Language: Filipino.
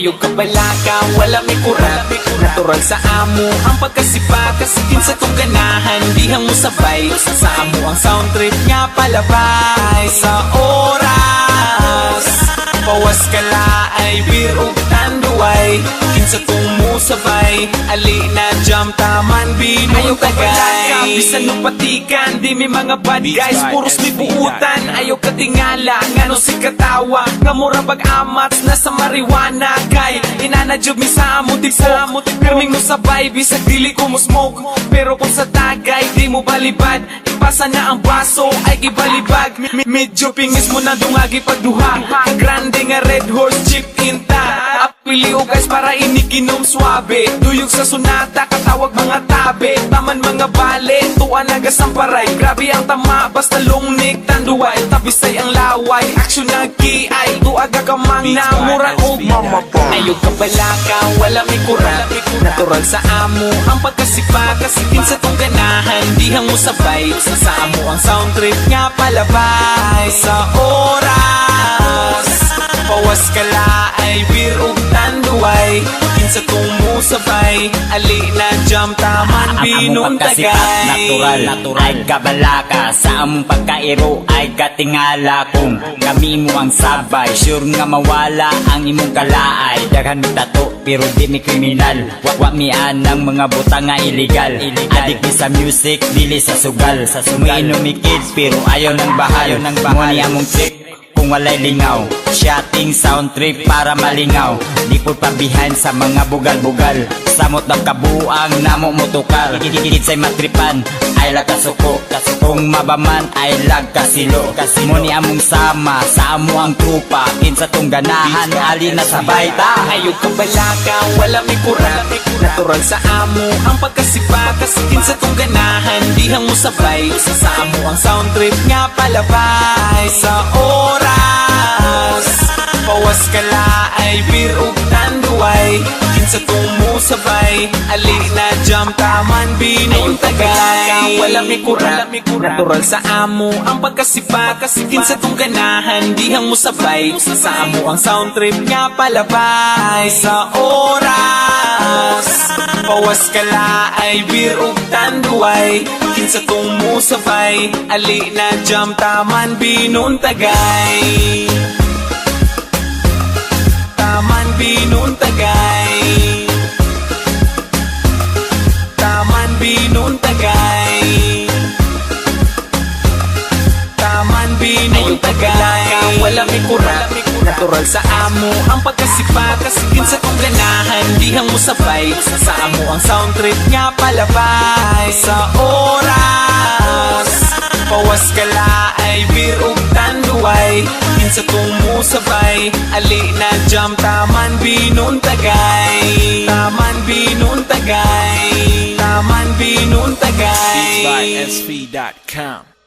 Ayog ka balaka, wala may kurat. Natural sa amo ang pagkasipa, kasikin sa tong ganahan, dihang mo sabay. Sa amo ang sound trip nga palabay. Sa oras bawas ka laay, beer ug tanduay. Kinsa kung musabay, ali na jam taman binong tagay. Bisan nung patikan, di may mga bad guys, puros libuutan. Ayaw ka tingala, ngano si katawa, nga mura bag-amats na sa marijuana. Kay inanadyog mi sa amo tipok, pirming mo sabay, bisag dili ko mo smoke. Pero kung sa tagay, di mo balibad, ipasa na ang baso, ay gibalibag. Medyo pingis mo na dungagi pagduha, grande nga red horse chip inta. Apili o guys para inikinom swabe, duyog sa sunata, katawag mga tabe. Taman mga bale, tuwa nagasamparay. Grabe ang tama, basta lungnik tanduay. Tabisay ang laway, aksyon na kiay. Tuaga ka mang namura o mamapa. Ayog ka balaka, wala may kurat. Natural sa amo ang pagkasipa, kasikin sa tong ganahan, dihang mo sabay. Sa amo ang sound trip nga palabay. Sa oras bawas ka laay, beer ug tanduay. Kinsa kung musabay, ali na jam taman binong tagay. Natural ay kabalaka, sa among pagkairo ay katingala. Kung kami mo ang sabay, sure nga mawala ang imong kalaay. Daghan mi tato pero di mi kriminal, wa mi anang mga butang nga illegal. Adik mi sa music, dili sa sugal. Umiinom mi kids pero ayaw ng bahal. Muni among trick kung walay lingaw, shotting sound trip para malingaw. Di po pabihan sa mga bugal-bugal, samot ng kabuang namo motukal. Higit sa'y matripan, ay lagkasuko. Kung mabaman ay lagkasilo. Muni among sama, sa amo ang trupa. Kinsa tong ganahan, ali na sabay ta. Ayog ka balaka, wala may kurat. Natural sa amo ang pagkasipa, kasikin sa tong ganahan, dihang mo sabay. Sa amo ang sound trip nga palabay. Sa oras bawas ka laay, beer ug tanduay. Kinsa kung musabay, ali na jam taman binong tagay. Wala may kurat. Natural sa amo ang pagkasipa, kasikin sa tong ganahan, dihang mo sabay. Sa amo ang sound trip nga palabay. Sa oras bawas ka laay, beer ug tanduay. Kinsa kung musabay, ali na jam taman binong tagay. Taman binong tagay. Taman binong tagay. Taman binong tagay. Wala may kurat. Natural sa amo ang pagkasipa, kasikin sa tong ganahan, dihang mo sabay. Sa amo ang sound trip nga palabay. Sa oras bawas ka laay, beer ug tanduay. Kinsa kung musabay, ali na jam taman binong tagay. Taman binong tagay. Taman binong tagay. Beats by SV.com